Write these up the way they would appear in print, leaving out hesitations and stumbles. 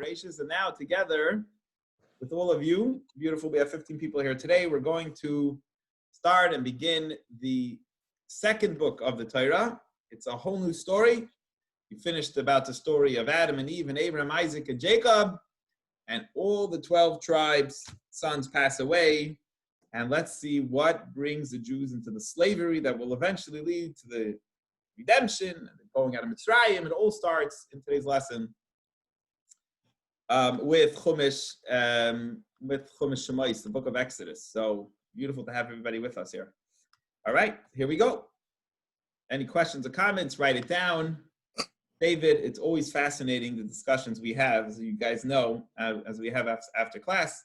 Bereshis. And now together with all of you, beautiful, we have 15 people here today. We're going to start and begin the second book of the Torah. It's a whole new story. We finished about the story of Adam and Eve and Abraham, Isaac, and Jacob. And all the 12 tribes' sons pass away. And let's see what brings the Jews into the slavery that will eventually lead to the redemption and going out of Mitzrayim. It all starts in today's lesson with Chumash Shemais, the book of Exodus. So beautiful to have everybody with us here. All right, here we go. Any questions or comments, write it down. David, it's always fascinating, the discussions we have, as you guys know, as we have after class.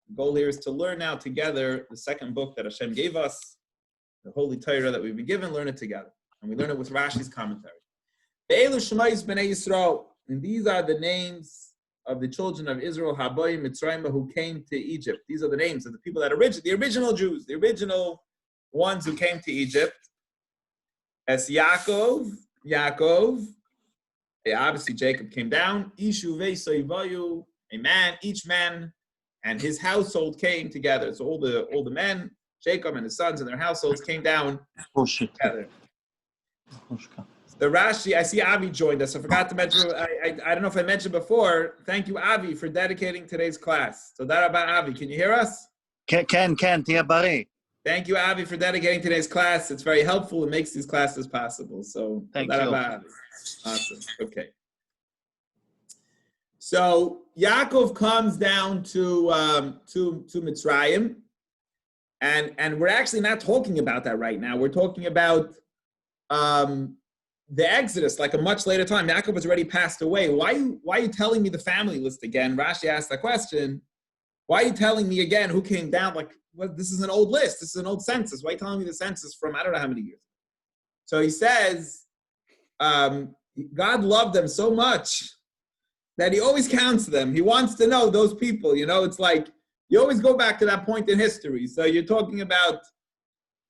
The goal here is to learn now together the second book that Hashem gave us, the Holy Torah that we've been given, learn it together. And we learn it with Rashi's commentary. Be'elu Shemais B'nai Yisrael, and these are the names of the children of Israel, Haboyim Mitzrayim, who came to Egypt. These are the names of the people that the original Jews, the original ones who came to Egypt. As Yaakov, obviously Jacob came down. Ishu Veisoivayu, a man, each man and his household came together. So all the men, Jacob and his sons and their households came down together. The Rashi, I see Avi joined us. I forgot to mention, I don't know if I mentioned before, thank you, Avi, for dedicating today's class. So that about Avi, can you hear us? Ken, tia bari. Thank you, Avi, for dedicating today's class. It's very helpful. It makes these classes possible. So thank you. Awesome. Okay. So Yaakov comes down to Mitzrayim, and we're actually not talking about that right now. We're talking about the Exodus, like a much later time. Yaakov has already passed away. Why are you telling me the family list again? Rashi asked that question. Why are you telling me again who came down? Like, this is an old list. This is an old census. Why are you telling me the census from I don't know how many years? So he says, God loved them so much that he always counts them. He wants to know those people. You know, it's like you always go back to that point in history. So you're talking about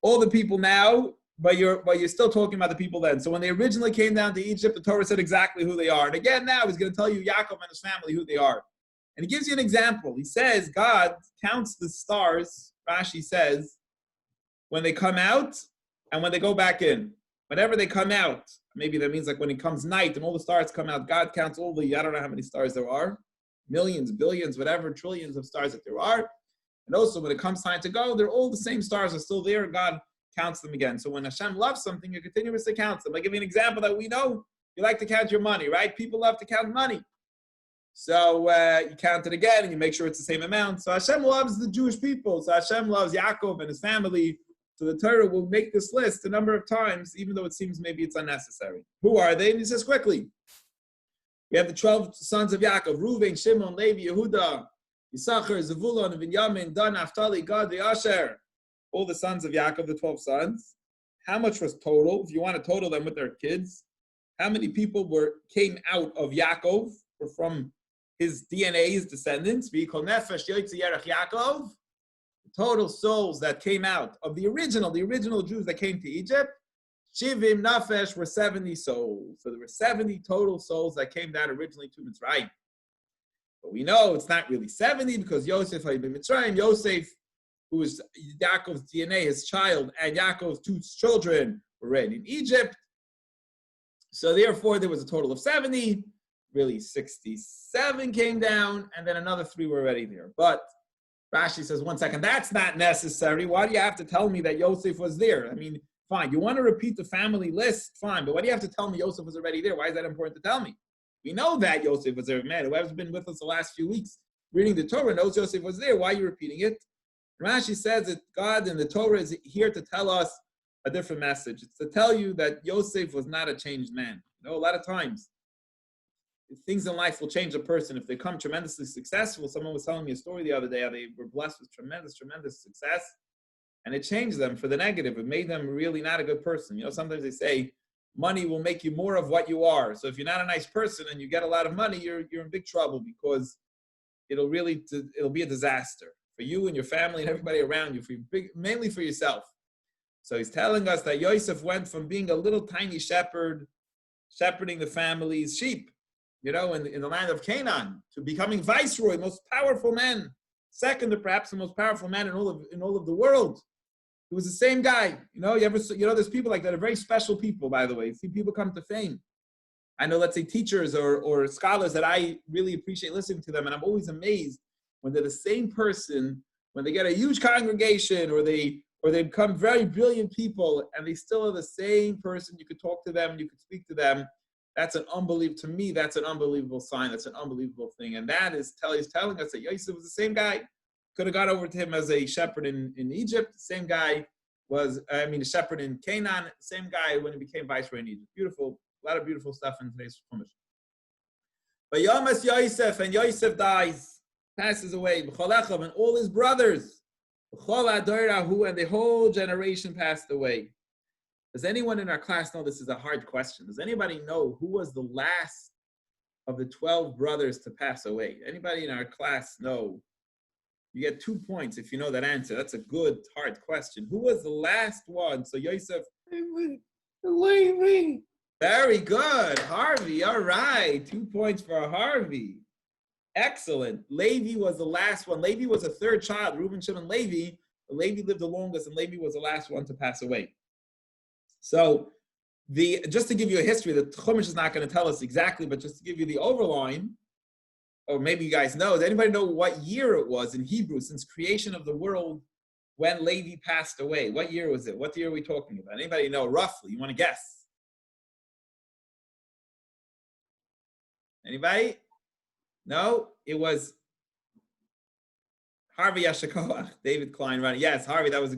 all the people now, but you're still talking about the people then. So when they originally came down to Egypt, the Torah said exactly who they are. And again, now he's going to tell you Yaakov and his family who they are. And he gives you an example. He says God counts the stars, Rashi says, when they come out and when they go back in. Whenever they come out, maybe that means like when it comes night and all the stars come out, God counts all the, I don't know how many stars there are, millions, billions, whatever, trillions of stars that there are. And also when it comes time to go, they're all the same stars are still there. God counts them again. So when Hashem loves something, you continuously count them. I give you an example that we know. You like to count your money, right? People love to count money. So you count it again and you make sure it's the same amount. So Hashem loves the Jewish people. So Hashem loves Yaakov and his family. So the Torah will make this list a number of times, even though it seems maybe it's unnecessary. Who are they? And he says quickly. We have the 12 sons of Yaakov: Reuven, Shimon, Levi, Yehuda, Yisachar, Zevulun, Binyamin, Dan, Naphtali, Gad, Asher. All the sons of Yaakov, the 12 sons. How much was total? If you want to total them with their kids, how many people came out of Yaakov, or from his DNA, his descendants? Yaakov. Total souls that came out of the original Jews that came to Egypt, Shivim Nafesh were 70 souls. So there were 70 total souls that came down originally to Mitzrayim. But we know it's not really 70 because Yosef had been Mitzrayim. Yosef, who is Yaakov's DNA, his child, and Yaakov's 2 children were already in Egypt. So therefore there was a total of 70. Really 67 came down, and then another 3 were already there. But Rashi says, 1 second, that's not necessary. Why do you have to tell me that Yosef was there? I mean, fine, you want to repeat the family list, fine, but why do you have to tell me Yosef was already there? Why is that important to tell me? We know that Yosef was there. Man, whoever's been with us the last few weeks reading the Torah knows Yosef was there. Why are you repeating it? Rashi says that God in the Torah is here to tell us a different message. It's to tell you that Yosef was not a changed man. You know, a lot of times, things in life will change a person. If they become tremendously successful, someone was telling me a story the other day how they were blessed with tremendous success, and it changed them for the negative. It made them really not a good person. You know, sometimes they say money will make you more of what you are. So if you're not a nice person and you get a lot of money, you're in big trouble because it'll be a disaster for you and your family and everybody around you, mainly for yourself. So he's telling us that Yosef went from being a little tiny shepherd, shepherding the family's sheep, in the land of Canaan, to becoming viceroy, most powerful man, second to perhaps the most powerful man in all of the world. It was the same guy. There's people like that are very special people, by the way. See people come to fame. I know, let's say, teachers or scholars that I really appreciate listening to them, and I'm always amazed when they're the same person, when they get a huge congregation, or they become very brilliant people, and they still are the same person. You could talk to them, you could speak to them. That's an unbelievable sign. That's an unbelievable thing. And that is telling us that Yosef was the same guy. Could have got over to him as a shepherd in Egypt. The same guy a shepherd in Canaan. Same guy when he became viceroy in Egypt. Beautiful. A lot of beautiful stuff in today's Chumash. But Yamas Yosef, and Yosef dies, passes away. And all his brothers, and the whole generation passed away. Does anyone in our class know, this is a hard question, does anybody know who was the last of the 12 brothers to pass away? Anybody in our class know? You get 2 points if you know that answer. That's a good, hard question. Who was the last one? So Yosef. Levi. Very good. Harvey, all right. 2 points for Harvey. Excellent. Levi was the last one. Levi was a third child. Reuben, Shimon, Levi. Levi lived the longest, and Levi was the last one to pass away. So, just to give you a history, the Chumash is not going to tell us exactly, but just to give you the overline, or maybe you guys know, does anybody know what year it was in Hebrew since creation of the world when Levi passed away? What year was it? What year are we talking about? Anybody know roughly? You want to guess? Anybody? No? It was Harvey Yashikoach, David Klein running. Yes, Harvey, that was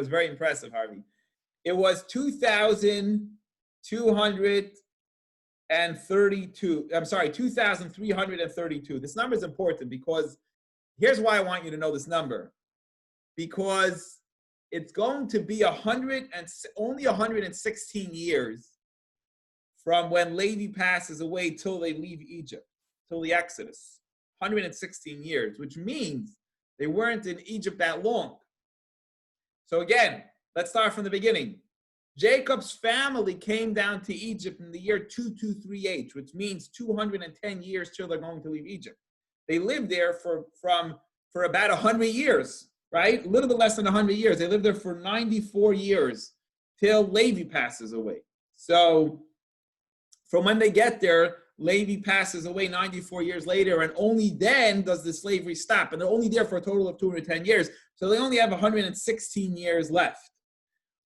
very impressive, Harvey. It was 2,332. This number is important because here's why I want you to know this number. Because it's going to be only 116 years from when Levi passes away till they leave Egypt, till the Exodus. 116 years, which means they weren't in Egypt that long. So again, let's start from the beginning. Jacob's family came down to Egypt in the year 2238, which means 210 years till they're going to leave Egypt. They lived there for about 100 years, right? A little bit less than 100 years. They lived there for 94 years till Levi passes away. So from when they get there, Levi passes away 94 years later, and only then does the slavery stop. And they're only there for a total of 210 years. So they only have 116 years left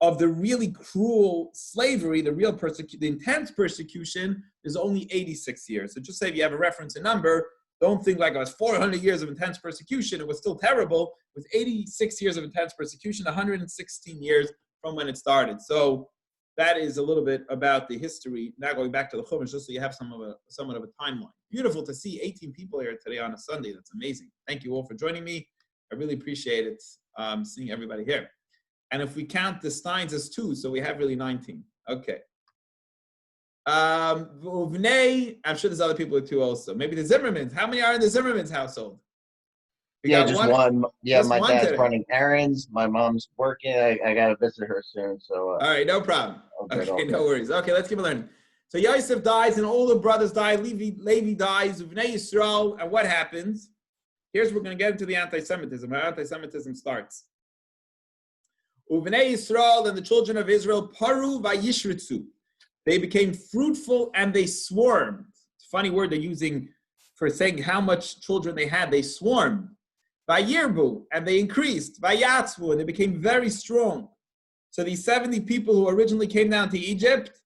of the really cruel slavery, the intense persecution. Is only 86 years. So just say if you have a reference, a number, don't think like it was 400 years of intense persecution. It was still terrible. It was 86 years of intense persecution, 116 years from when it started. So that is a little bit about the history. Now going back to the Chumash, just so you have somewhat of a timeline. Beautiful to see 18 people here today on a Sunday. That's amazing. Thank you all for joining me. I really appreciate it, seeing everybody here. And if we count the Steins as 2, so we have really 19. Okay. I'm sure there's other people with 2 also. Maybe the Zimmermans. How many are in the Zimmermans household? Just one. Yeah, just my one dad's today. running errands. My mom's working. I got to visit her soon. So. All right, no problem. Okay, no worries. Okay, let's keep learning. So Yosef dies, and all the brothers die. Levi dies. Bnei Yisrael, and what happens? Here's where we're going to get into the anti-Semitism. How anti-Semitism starts. Bnei Yisrael, and the children of Israel, paru vayishritzu. They became fruitful and they swarmed. It's a funny word they're using for saying how much children they had. They swarmed. Vayirbu, and they increased. Vayatzvu, and they became very strong. So these 70 people who originally came down to Egypt,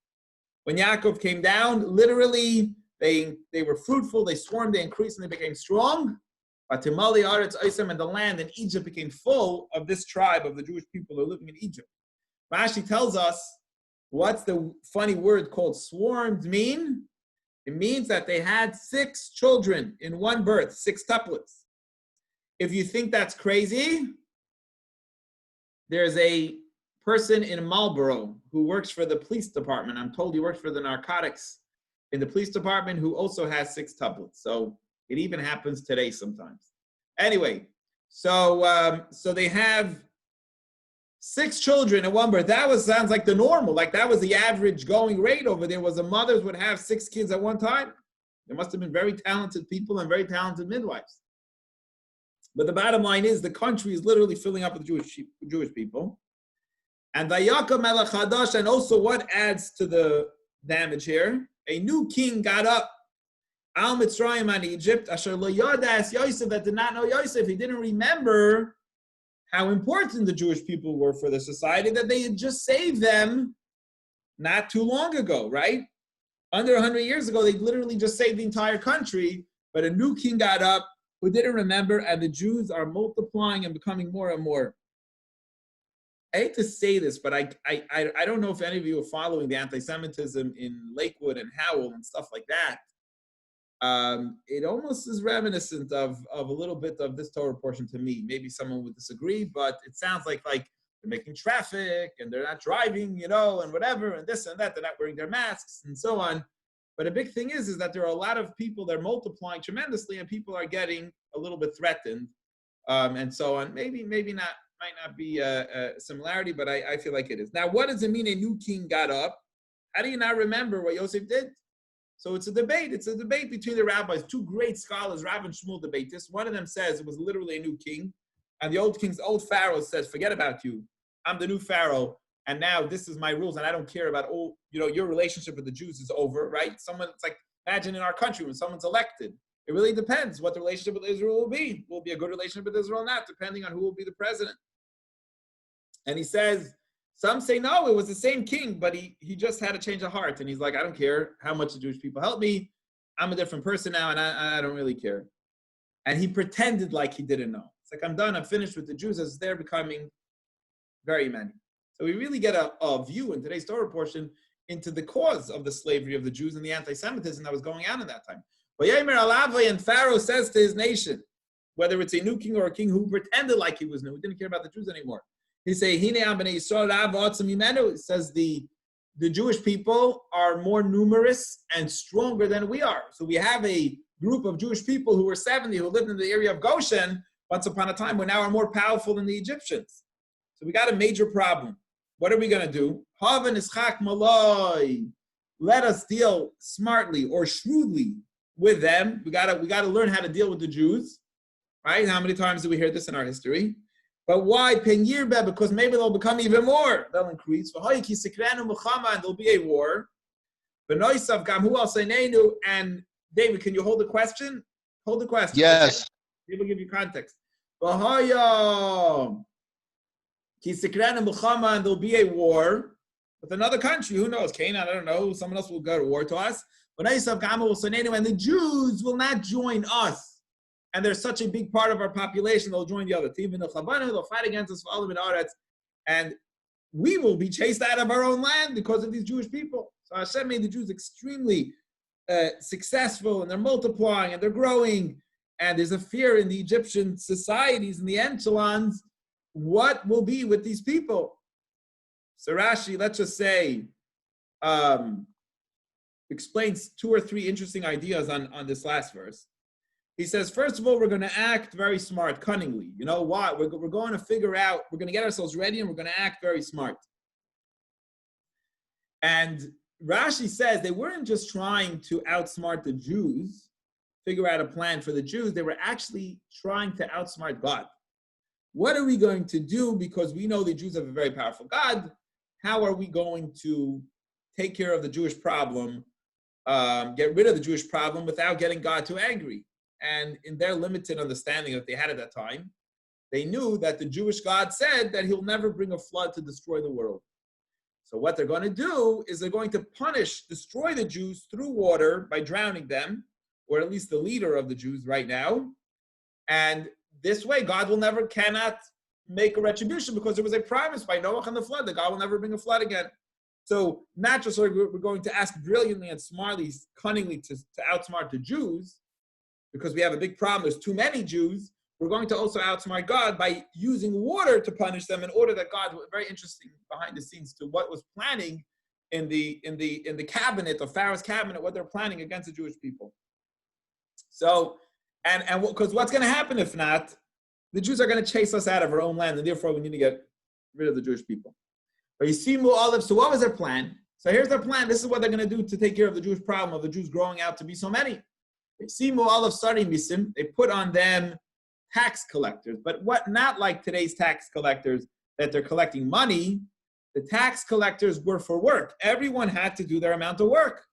when Yaakov came down, literally they were fruitful, they swarmed, they increased, and they became strong. Batimali Aretz Oisem, and the land in Egypt became full of this tribe of the Jewish people who are living in Egypt. Rashi tells us, what's the funny word called swarmed mean? It means that they had 6 children in one birth, 6 tuplets. If you think that's crazy, there's a person in Marlborough who works for the police department. I'm told he works for the narcotics in the police department, who also has 6 tuplets. So it even happens today sometimes. Anyway, so they have 6 children in one birth. Sounds like the normal, like that was the average going rate over there. Was the mothers would have 6 kids at one time? There must have been very talented people and very talented midwives. But the bottom line is the country is literally filling up with Jewish people. And Vayakam Melech Hadash, and also what adds to the damage here? A new king got up. Al Mitzrayim on Egypt, Asher lo yadas Yosef, that did not know Yosef. He didn't remember how important the Jewish people were for the society, that they had just saved them not too long ago, right? Under 100 years ago, they literally just saved the entire country, but a new king got up who didn't remember, and the Jews are multiplying and becoming more and more. I hate to say this, but I don't know if any of you are following the anti-Semitism in Lakewood and Howell and stuff like that. It almost is reminiscent of a little bit of this Torah portion to me. Maybe someone would disagree, but it sounds like they're making traffic and they're not driving, and whatever, and this and that. They're not wearing their masks and so on. But a big thing is that there are a lot of people that are multiplying tremendously, and people are getting a little bit threatened, and so on. Maybe not. Might not be a similarity, but I feel like it is. Now, what does it mean a new king got up? How do you not remember what Yosef did? So it's a debate. It's a debate between the rabbis. Two great scholars, Rav and Shmuel, debate this. One of them says it was literally a new king, and the old Pharaoh says, forget about you. I'm the new Pharaoh, and now this is my rules, and I don't care about your relationship with the Jews is over, right? It's like, imagine in our country when someone's elected. It really depends what the relationship with Israel will be. Will it be a good relationship with Israel or not, depending on who will be the president. And he says, some say, no, it was the same king, but he just had a change of heart. And he's like, I don't care how much the Jewish people help me. I'm a different person now, and I don't really care. And he pretended like he didn't know. It's like, I'm done. I'm finished with the Jews as they're becoming very many. So we really get a view in today's Torah portion into the cause of the slavery of the Jews and the anti-Semitism that was going on in that time. And Pharaoh says to his nation, whether it's a new king or a king who pretended like he was new, who didn't care about the Jews anymore. He says, it says the Jewish people are more numerous and stronger than we are. So we have a group of Jewish people who were 70, who lived in the area of Goshen once upon a time, who now are more powerful than the Egyptians. So we got a major problem. What are we going to do? Let us deal smartly or shrewdly with them. We got to learn how to deal with the Jews, right? How many times do we hear this in our history? But why? Because maybe they'll become even more. They'll increase. And there'll be a war. And David, can you hold the question? Hold the question. Yes. He will give you context. And there'll be a war with another country. Who knows? Canaan, I don't know. Someone else will go to war to us. And the Jews will not join us. And they're such a big part of our population, they'll join the other team. They'll fight against us, and we will be chased out of our own land because of these Jewish people. So Hashem made the Jews extremely successful, and they're multiplying, and they're growing. And there's a fear in the Egyptian societies and the echelons. What will be with these people? So Rashi, let's just say, explains two or three interesting ideas on this last verse. He says, first of all, we're going to act very smart, cunningly. You know why? We're going to figure out, we're going to get ourselves ready, and we're going to act very smart. And Rashi says they weren't just trying to outsmart the Jews, figure out a plan for the Jews. They were actually trying to outsmart God. What are we going to do? Because we know the Jews have a very powerful God. How are we going to take care of the Jewish problem, get rid of the Jewish problem without getting God too angry? And in their limited understanding that they had at that time, they knew that the Jewish God said that he'll never bring a flood to destroy the world. So what they're going to do is they're going to destroy the Jews through water by drowning them, or at least the leader of the Jews right now. And this way, God cannot make a retribution, because there was a promise by Noah and the flood that God will never bring a flood again. So not just we're going to ask brilliantly and smartly, cunningly to outsmart the Jews, because we have a big problem, there's too many Jews. We're going to also outsmart God by using water to punish them, in order that God, very interesting behind the scenes to what was planning in the cabinet of Pharaoh's cabinet, what they're planning against the Jewish people. So, and because what's going to happen if not? The Jews are going to chase us out of our own land, and therefore we need to get rid of the Jewish people. But you see, so what was their plan? So here's their plan. This is what they're going to do to take care of the Jewish problem of the Jews growing out to be so many. They put on them tax collectors, but not like today's tax collectors that they're collecting money. The tax collectors were for work. Everyone had to do their amount of work.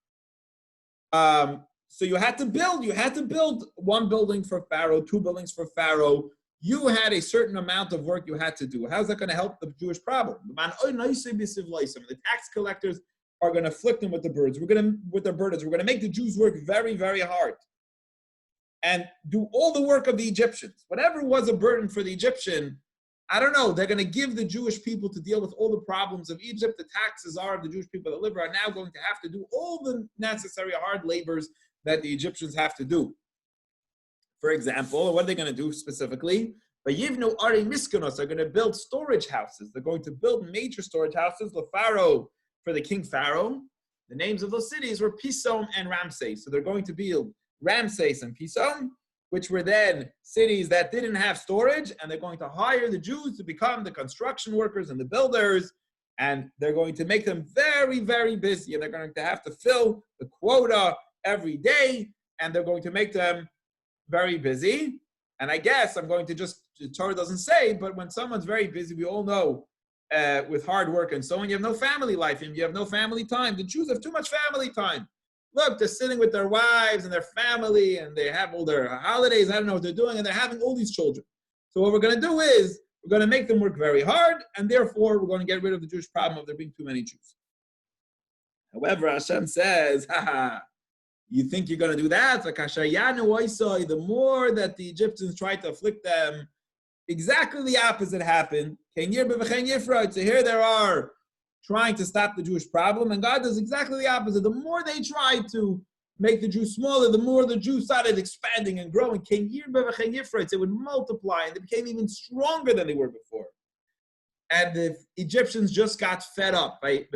So you had to build one building for Pharaoh, two buildings for Pharaoh. You had a certain amount of work you had to do. How's that going to help the Jewish problem? The tax collectors are going to afflict them with their burdens. We're going to make the Jews work very, very hard and do all the work of the Egyptians. Whatever was a burden for the Egyptian, I don't know, they're going to give the Jewish people to deal with all the problems of Egypt. The taxes of the Jewish people that live are now going to have to do all the necessary hard labors that the Egyptians have to do. For example, what are they going to do specifically? Vayivnu Ari Miskanos are going to build storage houses. They're going to build major storage houses. The Pharaoh, for the king Pharaoh, the names of those cities were Pison and Ramses. So they're going to build Ramses and Pison, which were then cities that didn't have storage, and they're going to hire the Jews to become the construction workers and the builders, and they're going to make them very, very busy, and they're going to have to fill the quota every day, and they're going to make them very busy. And I guess the Torah doesn't say, but when someone's very busy, we all know with hard work and so on, you have no family life, and you have no family time. The Jews have too much family time. Look, they're sitting with their wives and their family, and they have all their holidays. I don't know what they're doing, and they're having all these children. So what we're going to do is we're going to make them work very hard, and therefore we're going to get rid of the Jewish problem of there being too many Jews. However, Hashem says, you think you're going to do that? The more that the Egyptians tried to afflict them, exactly the opposite happened. So here there are trying to stop the Jewish problem, and God does exactly the opposite. The more they tried to make the Jews smaller, the more the Jews started expanding and growing. They would multiply, and they became even stronger than they were before. And the Egyptians just got fed up. They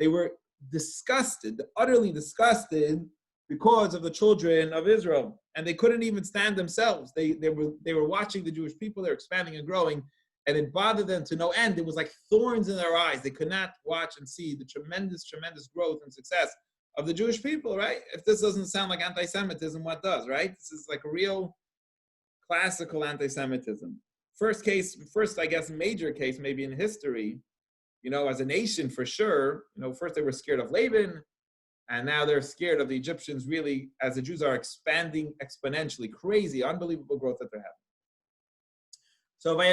were disgusted, utterly disgusted, because of the children of Israel, and they couldn't even stand themselves. They were watching the Jewish people; they're expanding and growing, and it bothered them to no end. It was like thorns in their eyes. They could not watch and see the tremendous, tremendous growth and success of the Jewish people. Right? If this doesn't sound like anti-Semitism, what does? Right? This is like a real classical anti-Semitism. First, I guess, major case maybe in history. As a nation, for sure, first they were scared of Laban, and now they're scared of the Egyptians, really, as the Jews are expanding exponentially, crazy, unbelievable growth that they're having. So the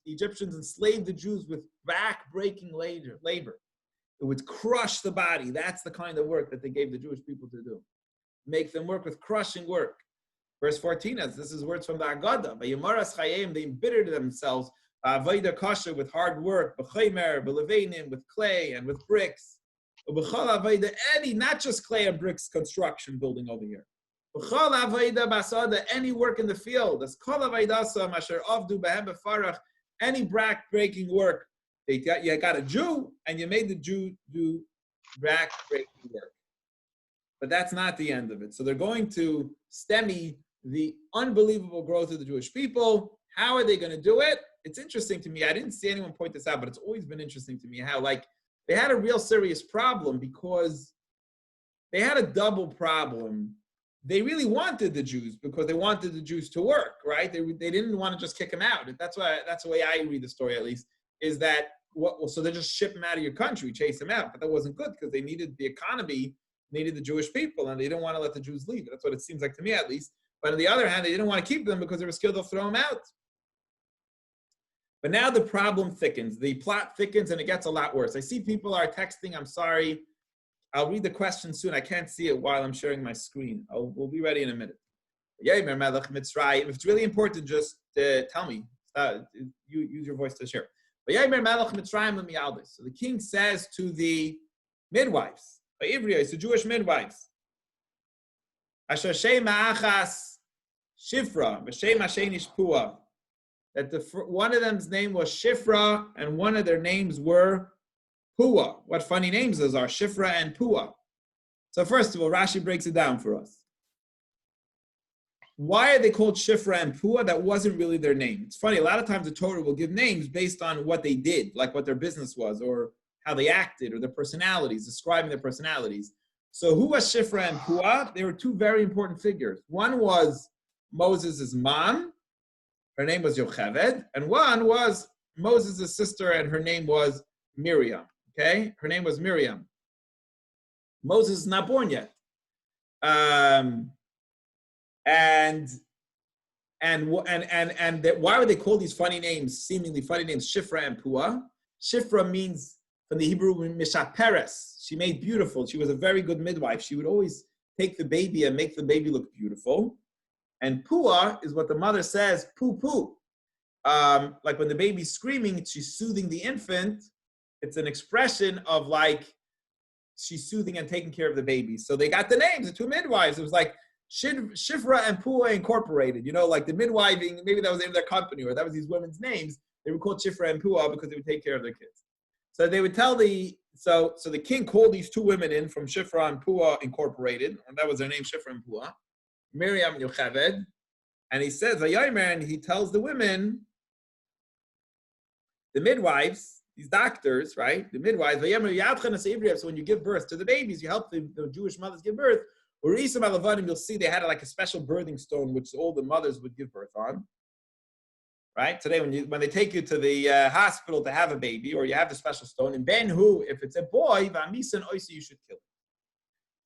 Egyptians enslaved the Jews with back-breaking labor. It would crush the body. That's the kind of work that they gave the Jewish people to do. Make them work with crushing work. Verse 14, this is words from the Agadah. They embittered themselves Avodah kasha, with hard work, b'chaymer, b'levenim, with clay and with bricks. B'chol avodah any, not just clay and bricks construction building over here. B'chol avodah basada, any work in the field. As kol avodah masher avdu b'hem b'farach, any back-breaking work. You got a Jew, and you made the Jew do back-breaking work. But that's not the end of it. So they're going to stymie the unbelievable growth of the Jewish people. How are they going to do it? It's interesting to me. I didn't see anyone point this out, but it's always been interesting to me how, they had a real serious problem because they had a double problem. They really wanted the Jews because they wanted the Jews to work, right? They didn't want to just kick them out. That's the way I read the story, at least, is that, so they just ship them out of your country, chase them out. But that wasn't good because they needed the economy, needed the Jewish people, and they didn't want to let the Jews leave. That's what it seems like to me, at least. But on the other hand, they didn't want to keep them because they were scared they'll throw them out. But now the problem thickens, the plot thickens, and it gets a lot worse. I see people are texting, I'm sorry. I'll read the question soon. I can't see it while I'm sharing my screen. We'll be ready in a minute. If it's really important, just tell me. You use your voice to share. So the king says to the midwives, the Jewish midwives, Shifra, that one of them's name was Shifra, and one of their names were Pua. What funny names those are, Shifra and Pua. So first of all, Rashi breaks it down for us. Why are they called Shifra and Pua? That wasn't really their name. It's funny, a lot of times the Torah will give names based on what they did, like what their business was, or how they acted or their personalities, describing their personalities. So who was Shifra and Puah? They were two very important figures. One was Moses' mom, her name was Yocheved, and one was Moses' sister, and her name was Miriam. Okay, her name was Miriam. Moses is not born yet, and why would they call these funny names, seemingly funny names, Shifra and Puah? Shifra means from the Hebrew mishaperes. She made beautiful. She was a very good midwife. She would always take the baby and make the baby look beautiful. And Puah is what the mother says, poo poo. Like when the baby's screaming, she's soothing the infant. It's an expression of like she's soothing and taking care of the baby. So they got the names, the two midwives. It was like Shifra and Puah Incorporated. You know, like the midwiving, maybe that was the name of their company, or that was these women's names. They were called Shifra and Puah because they would take care of their kids. So they would tell so the king called these two women in from Shifra and Puah Incorporated, and that was their name, Shifra and Puah, Miriam and Yocheved. And he says, and he tells the women, the midwives, these doctors, right? The midwives, so when you give birth to the babies, you help the Jewish mothers give birth. You'll see they had like a special birthing stone, which all the mothers would give birth on. Right? Today, when they take you to the hospital to have a baby, or you have the special stone, and Ben Hu, if it's a boy, you should kill him.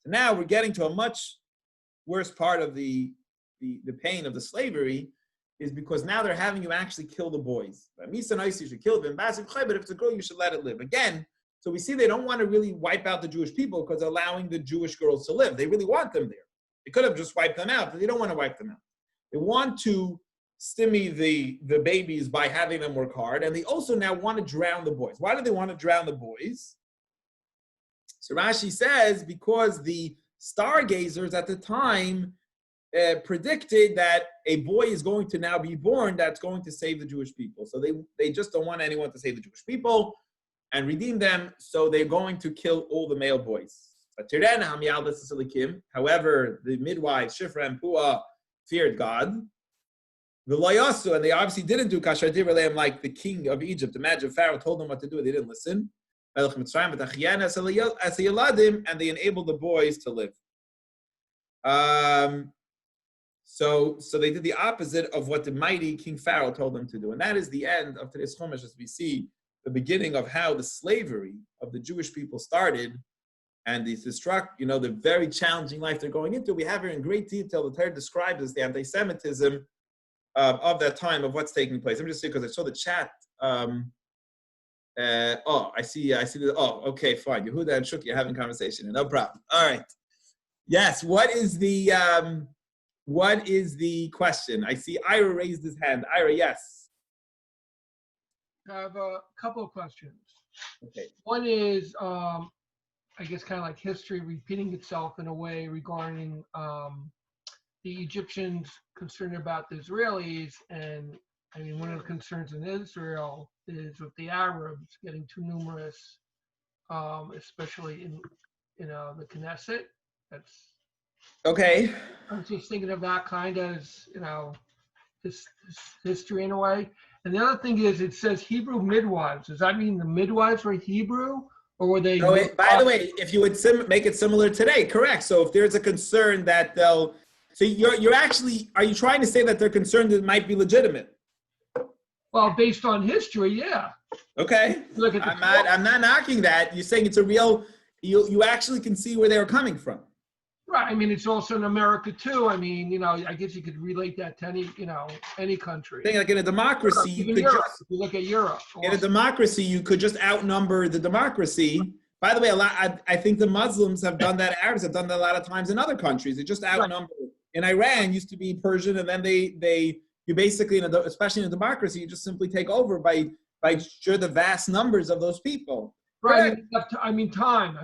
So now we're getting to a much worse part of the pain of the slavery, is because now they're having you actually kill the boys. You should kill them, but if it's a girl, you should let it live. Again, so we see they don't want to really wipe out the Jewish people because they're allowing the Jewish girls to live. They really want them there. They could have just wiped them out, but they don't want to wipe them out. They want to stymie the babies by having them work hard, and they also now want to drown the boys. Why do they want to drown the boys? So Rashi says because the stargazers at the time predicted that a boy is going to now be born that's going to save the Jewish people. So they just don't want anyone to save the Jewish people and redeem them, so they're going to kill all the male boys. However, the midwives, Shifra and Puah, feared God. The Layasu, and they obviously didn't do Kasher Divrei like the king of Egypt. Imagine Pharaoh told them what to do, they didn't listen. And they enabled the boys to live. So they did the opposite of what the mighty King Pharaoh told them to do. And that is the end of today's Chumash, as we see the beginning of how the slavery of the Jewish people started and the very challenging life they're going into. We have here in great detail, the Torah describes as the anti-Semitism of that time, of what's taking place. I'm just saying because I saw the chat. I see. Okay, fine. Yehuda and Shuki are having a conversation. No problem. All right. Yes. What is the question? I see Ira raised his hand. Ira, yes. I have a couple of questions. Okay. One is, I guess, kind of like history repeating itself in a way regarding the Egyptians concerned about the Israelis, and I mean, one of the concerns in Israel is with the Arabs getting too numerous, especially in the Knesset. That's okay. I'm just thinking of that kind of this history in a way. And the other thing is, it says Hebrew midwives. Does that mean the midwives were Hebrew, or were they? No, by the way, if you would make it similar today, correct. So if there's a concern that they'll. So you're actually, are you trying to say that they're concerned it might be legitimate? Well, based on history, yeah. Okay. Look at I'm not knocking that. You're saying it's a real, you actually can see where they were coming from. Right. I mean, it's also in America too. I mean, I guess you could relate that to any country. I think like in a democracy, you look at Europe. Also. In a democracy, you could just outnumber the democracy. By the way, I think the Muslims have done that. Arabs have done that a lot of times in other countries. They just outnumber. Right. In Iran, used to be Persian, and then you basically, especially in a democracy, you just simply take over by the vast numbers of those people. Right. I mean, time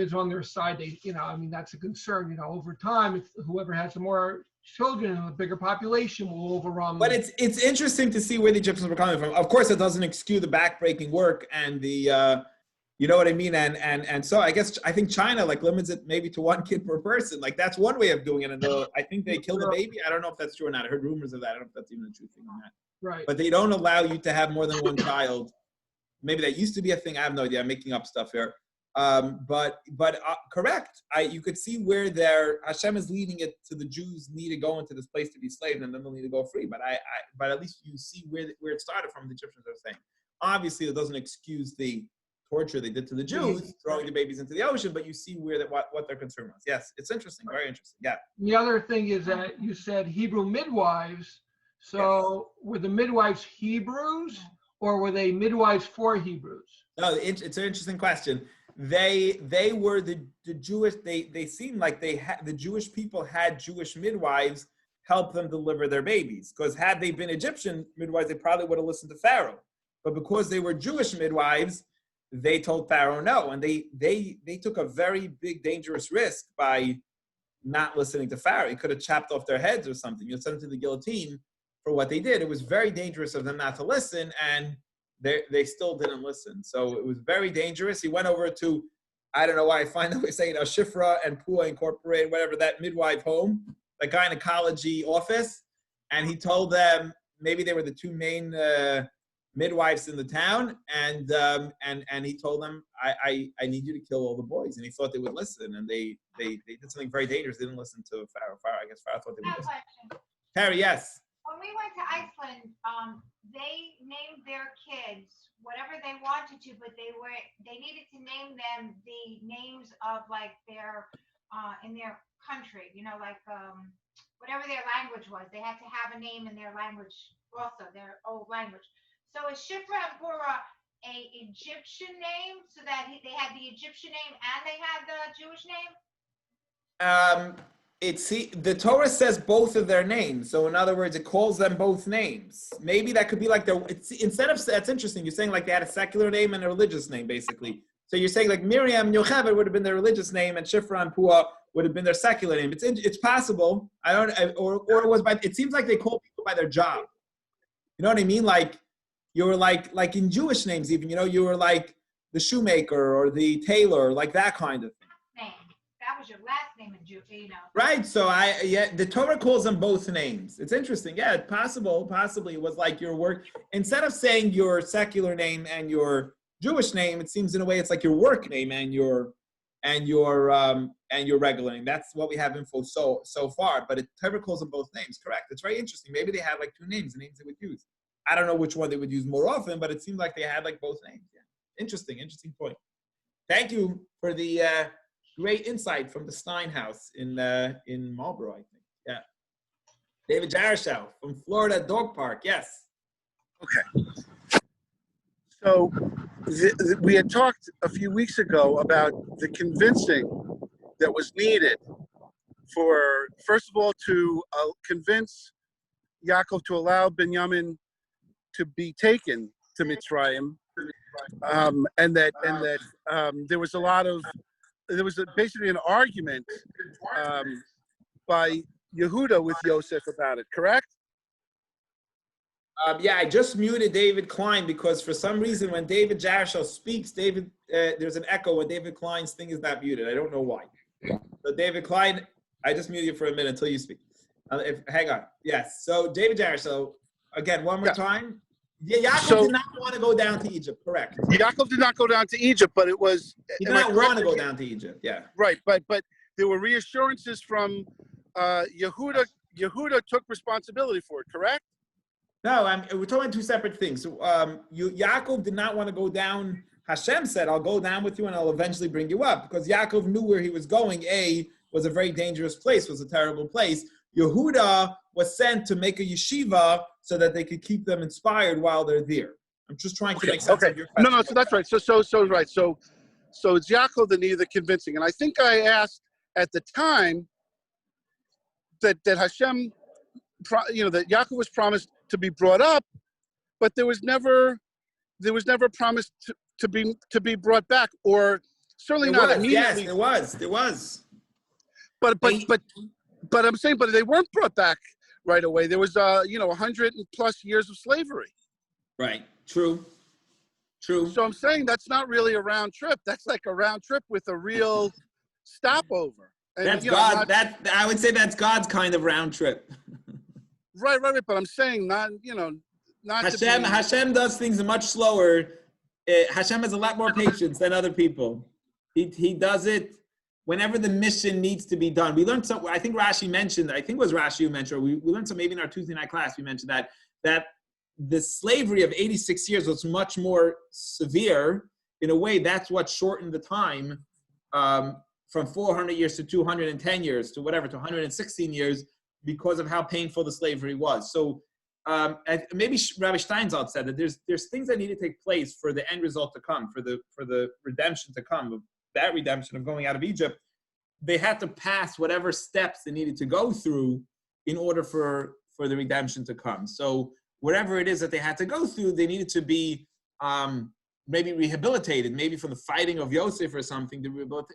is on their side. That's a concern. Over time, if whoever has more children and a bigger population will overrun. But it's interesting to see where the Egyptians were coming from. Of course, it doesn't excuse the backbreaking work and the. You know what I mean? And so I think China limits it maybe to one kid per person. That's one way of doing it. And I think they kill the baby. I don't know if that's true or not. I heard rumors of that. I don't know if that's even a true thing or not. Right. But they don't allow you to have more than one child maybe that used to be a thing. I have no idea. I'm making up stuff here. But correct. You could see where Hashem is leading it to the Jews need to go into this place to be slaves, and then they'll need to go free. But at least you see where it started from. The Egyptians are saying. Obviously, it doesn't excuse the torture they did to the Jews, throwing the babies into the ocean. But you see where what their concern was. Yes, it's interesting. Very interesting. Yeah. The other thing is that you said Hebrew midwives. So were the midwives Hebrews, or were they midwives for Hebrews? No, it's an interesting question. They were the Jewish. They seemed like the Jewish people had Jewish midwives help them deliver their babies. Because had they been Egyptian midwives, they probably would have listened to Pharaoh. But because they were Jewish midwives, they told Pharaoh no, and they took a very big, dangerous risk by not listening to Pharaoh. He could have chopped off their heads or something. You sent them to the guillotine for what they did. It was very dangerous of them not to listen, and they still didn't listen. So it was very dangerous. He went over to, I don't know why I find that we're saying Shifra and Pua Incorporated, whatever, that midwife home, the gynecology office, and he told them, maybe they were the two main midwives in the town, and he told them, I need you to kill all the boys. And he thought they would listen, and they did something very dangerous. They didn't listen to Pharaoh. I guess Pharaoh thought they would listen. Terry, yes. When we went to Iceland, they named their kids whatever they wanted to, but they needed to name them the names of like their in their country, like whatever their language was. They had to have a name in their language also, their old language. So is Shifra and Pura a Egyptian name, so that they had the Egyptian name and they had the Jewish name? The Torah says both of their names. So in other words, it calls them both names. Maybe that could be like that's interesting. You're saying like they had a secular name and a religious name, basically. So you're saying like Miriam and Yocheved would have been their religious name, and Shifra and Pua would have been their secular name. It's possible. It seems like they call people by their job. You know what I mean? Like you were like in Jewish names even, you were like the shoemaker or the tailor, like that kind of thing. That was your last name in Jew, Right. So the Torah calls them both names. It's interesting. Yeah, possibly it was like your work. Instead of saying your secular name and your Jewish name, it seems in a way it's like your work name and your regular name. That's what we have info so far. But Torah calls them both names. Correct. It's very interesting. Maybe they had like two names, the names they would use. I don't know which one they would use more often, but it seemed like they had like both names. Yeah. Interesting point. Thank you for the great insight from the Stein House in Marlboro, I think. Yeah. David Jaroshow from Florida Dog Park. Yes. Okay. So we had talked a few weeks ago about the convincing that was needed for, first of all, to convince Yaakov to allow Binyamin to be taken to Mitzrayim, and that there was basically an argument by Yehuda with Yosef about it, correct? Yeah, I just muted David Klein because for some reason when David Jaroshow speaks, there's an echo when David Klein's thing is not muted. I don't know why. So David Klein, I just muted you for a minute until you speak. Hang on. Yes. So David Jaroshow, again, one more time. Yeah, Yaakov did not want to go down to Egypt, correct? Yaakov did not go down to Egypt, but it was... He did not want to go down to Egypt, yeah. Right, but there were reassurances from Yehuda. Yehuda took responsibility for it, correct? No, we're talking two separate things. So, Yaakov did not want to go down. Hashem said, I'll go down with you and I'll eventually bring you up. Because Yaakov knew where he was going. Was a very dangerous place, was a terrible place. Yehuda was sent to make a yeshiva so that they could keep them inspired while they're there. I'm just trying to make sense of your question. No, so that's right. So right. So it's Yaakov that needed the convincing. And I think I asked at the time that Hashem, that Yaakov was promised to be brought up, but there was never promised to be brought back, or certainly not immediately. Yes, there was. But I'm saying, but they weren't brought back right away. There was 100+ years of slavery. Right. True. So I'm saying that's not really a round trip. That's like a round trip with a real stopover. And, that's God. I would say that's God's kind of round trip. Right. But I'm saying not Hashem does things much slower Hashem has a lot more patience than other people. He does it whenever the mission needs to be done. We learned some, I think Rashi mentioned, I think it was Rashi who mentioned, or we learned some maybe in our Tuesday night class, we mentioned that the slavery of 86 years was much more severe. In a way, that's what shortened the time from 400 years to 210 years to whatever, to 116 years, because of how painful the slavery was. So maybe Rabbi Steinsaltz said that there's things that need to take place for the end result to come, for the redemption to come, that redemption of going out of Egypt. They had to pass whatever steps they needed to go through in order for the redemption to come. So whatever it is that they had to go through, they needed to be maybe rehabilitated, maybe from the fighting of Yosef or something,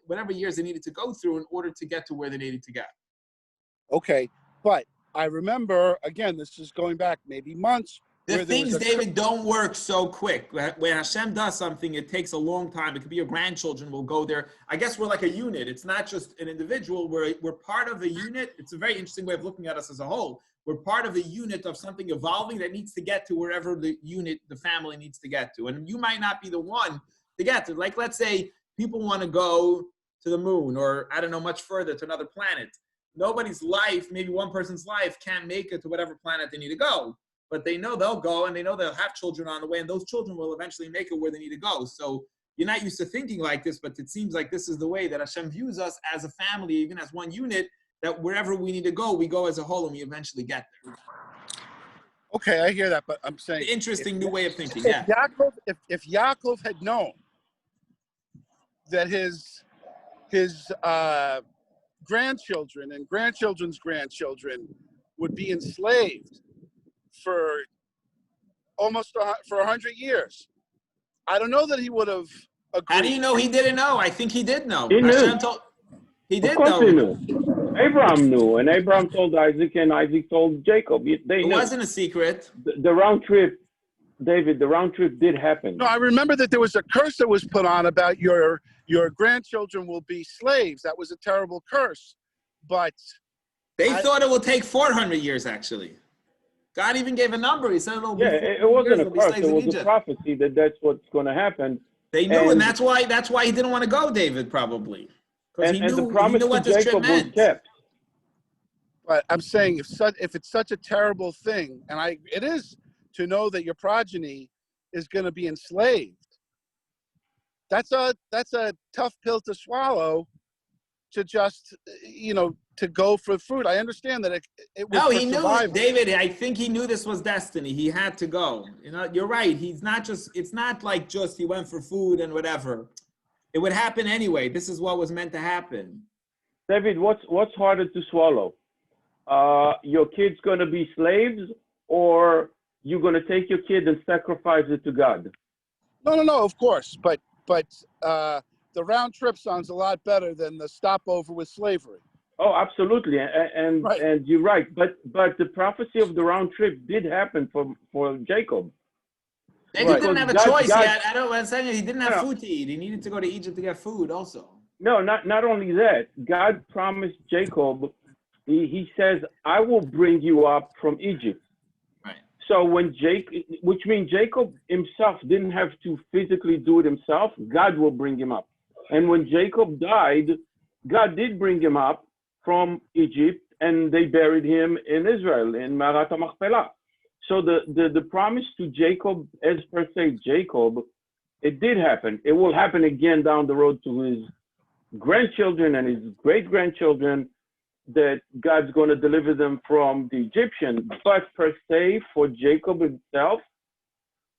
whatever years they needed to go through in order to get to where they needed to get. Okay, but I remember, again, this is going back maybe months. The things, David, don't work so quick. When Hashem does something, it takes a long time. It could be your grandchildren will go there. I guess we're like a unit. It's not just an individual. We're part of a unit. It's a very interesting way of looking at us as a whole. We're part of a unit of something evolving that needs to get to wherever the unit, the family needs to get to. And you might not be the one to get to. Like, let's say people want to go to the moon or, I don't know, much further to another planet. Nobody's life, maybe one person's life, can't make it to whatever planet they need to go. But they know they'll go, and they know they'll have children on the way, and those children will eventually make it where they need to go. So you're not used to thinking like this, but it seems like this is the way that Hashem views us as a family, even as one unit, that wherever we need to go, we go as a whole, and we eventually get there. Okay, I hear that, but I'm saying... Interesting new way of thinking, if yeah. If Yaakov had known that his grandchildren and grandchildren's grandchildren would be enslaved for almost for 100 years, I don't know that he would have agreed. How do you know he didn't know? I think he did know. He knew. He did of course know. He knew. Abraham knew, and Abraham told Isaac, and Isaac told Jacob. They It knew. wasn't a secret. The round trip, David, the round trip did happen. No, I remember that there was a curse that was put on about your grandchildren will be slaves. That was a terrible curse. But They thought it will take 400 years, actually. God even gave a number. He said it'll be 400 it wasn't years, a they'll be curse. slaves It in was a Egypt. prophecy that's what's going to happen. They knew, and And- that's why he didn't want to go, David, probably. Because And the promise what to this trip Jacob was meant. kept. But I'm saying if it's such a terrible thing, and it is to know that your progeny is going to be enslaved. That's a tough pill to swallow. To just to go for fruit. I understand that it was No, for he knew, survival. David. I think he knew this was destiny. He had to go. You're right. It's not like just he went for food and whatever. It would happen anyway. This is what was meant to happen. David, what's harder to swallow? Your kid's going to be slaves, or you're going to take your kid and sacrifice it to God? No, of course. But the round trip sounds a lot better than the stopover with slavery. Oh, absolutely, and Right. and you're right. But the prophecy of the round trip did happen for Jacob. David Right. didn't have a God- choice. God- I don't understand. He didn't have No. food to eat. He needed to go to Egypt to get food also. No, not only that. God promised Jacob. He says, "I will bring you up from Egypt." Right. So which means Jacob himself didn't have to physically do it himself. God will bring him up. And when Jacob died, God did bring him up from Egypt, and they buried him in Israel, in Marat HaMachpelah. So the promise to Jacob, as per se Jacob, it did happen. It will happen again down the road to his grandchildren and his great-grandchildren, that God's going to deliver them from the Egyptian. But per se, for Jacob himself,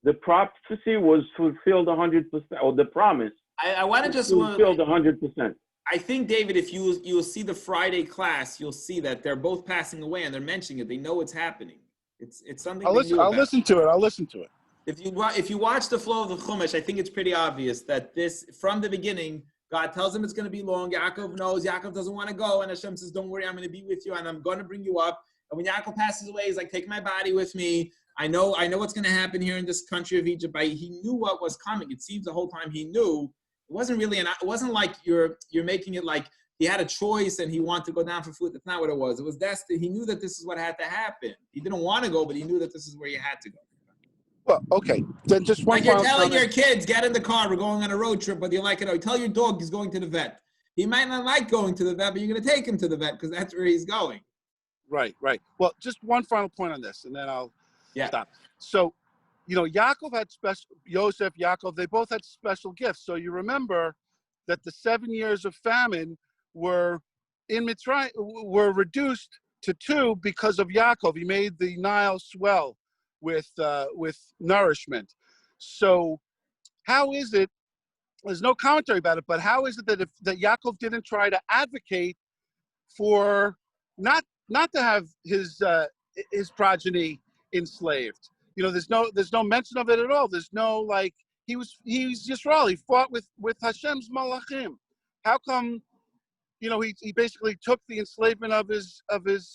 the prophecy was fulfilled 100%, or the promise I want to just fulfilled 100%. I think, David, if you'll see the Friday class, you'll see that they're both passing away and they're mentioning it. They know it's happening. It's something I'll they listen. knew I'll about. listen to it. I'll listen to it. If you watch the flow of the Chumash, I think it's pretty obvious that this, from the beginning, God tells him it's going to be long. Yaakov knows. Yaakov doesn't want to go. And Hashem says, don't worry, I'm going to be with you and I'm going to bring you up. And when Yaakov passes away, he's like, take my body with me. I know what's going to happen here in this country of Egypt. He knew what was coming. It seems the whole time he knew. It wasn't really, it wasn't like you're making it like he had a choice and he wanted to go down for food. That's not what it was. It was destiny. He knew that this is what had to happen. He didn't want to go, but he knew that this is where he had to go. Well, okay, then just one Like you're final telling comment. your kids, get in the car, we're going on a road trip, whether you like it or not. Tell your dog he's going to the vet. He might not like going to the vet, but you're going to take him to the vet because that's where he's going. Right. Well, just one final point on this, and then I'll Yeah. stop. So, Yaakov had Yosef, Yaakov, they both had special gifts. So you remember that the 7 years of famine were in Mitzrayim, were reduced to 2 because of Yaakov. He made the Nile swell with nourishment. So how is it, there's no commentary about it, but how is it that Yaakov didn't try to advocate for not to have his progeny enslaved? There's no mention of it at all. There's no, like, he's Yisrael. He fought with Hashem's malachim. How come, he basically took the enslavement of his I would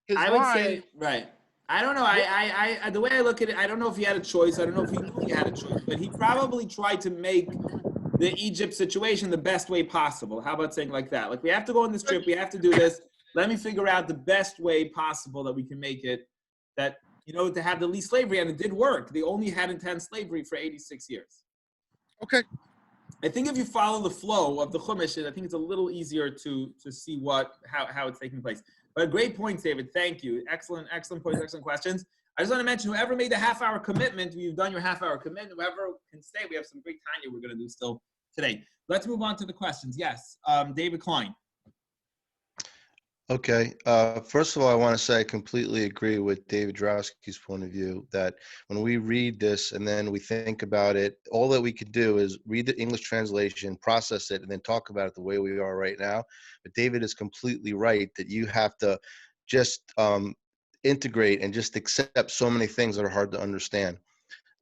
line. say, right. I don't know. I the way I look at it, I don't know if he had a choice. I don't know if he knew he had a choice, but he probably tried to make the Egypt situation the best way possible. How about saying like that? Like, we have to go on this trip. We have to do this. Let me figure out the best way possible that we can make it that, to have the least slavery. And it did work. They only had intense slavery for 86 years. Okay. I think if you follow the flow of the Chumash, I think it's a little easier to see how it's taking place. But great points, David. Thank you. Excellent points, excellent questions. I just want to mention, whoever made the half-hour commitment, you've done your half-hour commitment. Whoever can stay, we have some great Tanya we're going to do still today. Let's move on to the questions. Yes, David Klein. Okay. First of all, I want to say I completely agree with David Drowski's point of view that when we read this and then we think about it, all that we could do is read the English translation, process it, and then talk about it the way we are right now. But David is completely right that you have to just integrate and just accept so many things that are hard to understand.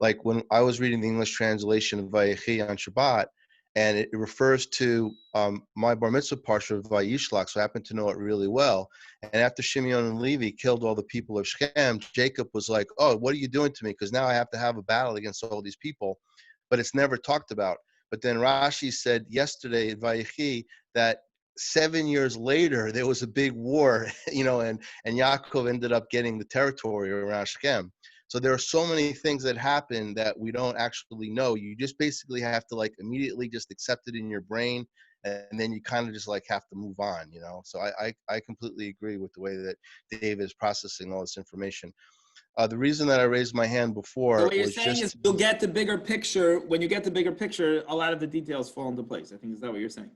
Like when I was reading the English translation of Vayechi on Shabbat, and it refers to my bar mitzvah parsha of Vayishlach, so I happen to know it really well. And after Shimeon and Levi killed all the people of Shechem, Jacob was like, oh, what are you doing to me? Because now I have to have a battle against all these people. But it's never talked about. But then Rashi said yesterday in Vayechi that 7 years later, there was a big war, and Yaakov ended up getting the territory around Shechem. So there are so many things that happen that we don't actually know. You just basically have to immediately just accept it in your brain, and then you kind of just have to move on, So I completely agree with the way that David is processing all this information. The reason that I raised my hand before So what you're was saying is you'll get the bigger picture. When you get the bigger picture, a lot of the details fall into place. I think, is that what you're saying?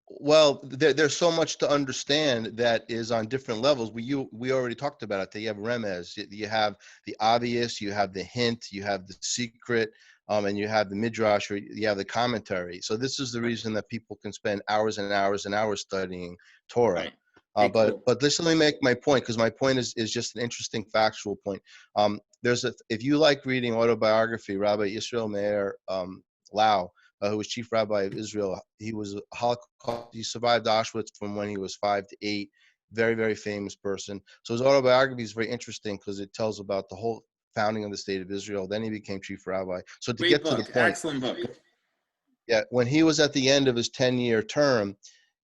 Well, there's so much to understand that is on different levels. We already talked about it. You have remez, you have the obvious, you have the hint, you have the secret, and you have the midrash, or you have the commentary. So this is the reason that people can spend hours and hours and hours studying Torah. Right. But just let me make my point, because my point is just an interesting factual point. If you like reading autobiography, Rabbi Yisrael Meir Lau, who was chief rabbi of Israel. He was a Holocaust. He survived Auschwitz from when he was 5 to 8. Very, very famous person. So his autobiography is very interesting because it tells about the whole founding of the state of Israel. Then he became chief rabbi. So to Great get book. to the point, Excellent book. Yeah, when he was at the end of his 10-year term,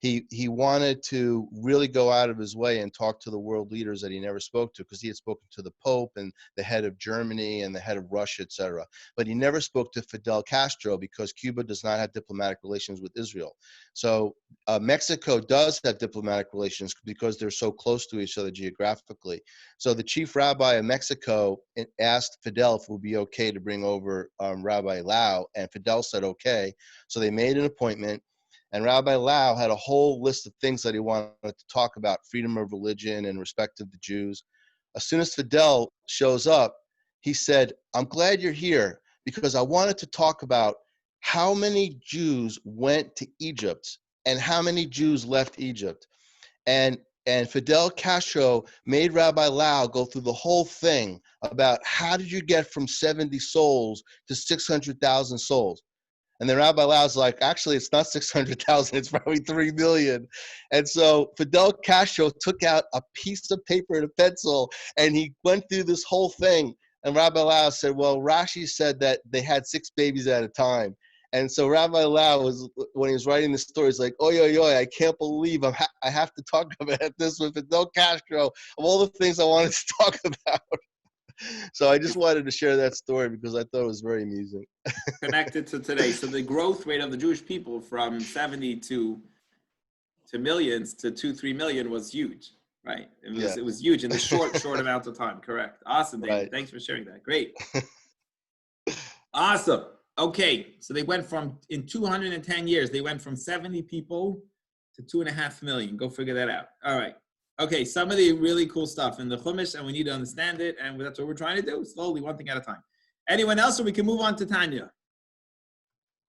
he wanted to really go out of his way and talk to the world leaders that he never spoke to, because he had spoken to the Pope and the head of Germany and the head of Russia, etc. But he never spoke to Fidel Castro because Cuba does not have diplomatic relations with Israel. So Mexico does have diplomatic relations because they're so close to each other geographically. So the chief rabbi of Mexico asked Fidel if it would be okay to bring over Rabbi Lau, and Fidel said okay. So they made an appointment. And Rabbi Lau had a whole list of things that he wanted to talk about, freedom of religion and respect of the Jews. As soon as Fidel shows up, he said, I'm glad you're here because I wanted to talk about how many Jews went to Egypt and how many Jews left Egypt. And Fidel Castro made Rabbi Lau go through the whole thing about how did you get from 70 souls to 600,000 souls. And then Rabbi Lau's like, actually, it's not 600,000, it's probably 3 million. And so Fidel Castro took out a piece of paper and a pencil, and he went through this whole thing. And Rabbi Lau said, well, Rashi said that they had 6 babies at a time. And so Rabbi Lau, when he was writing the story, he's like, oy, I can't believe I have to talk about this with Fidel Castro, of all the things I wanted to talk about. So I just wanted to share that story because I thought it was very amusing. Connected to today. So the growth rate of the Jewish people from 70 to millions to 2-3 million was huge, right? It was huge in the short amount of time. Correct. Awesome, David. Right. Thanks for sharing that. Great. Awesome. Okay, so they went from, in 210 years, they went from 70 people to 2.5 million. Go figure that out. All right. Okay, some of the really cool stuff in the Chumash, and we need to understand it, and that's what we're trying to do, slowly, one thing at a time. Anyone else, or we can move on to Tanya?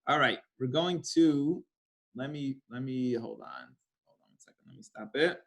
All right, we're going to, let me hold on one second. Let me stop it.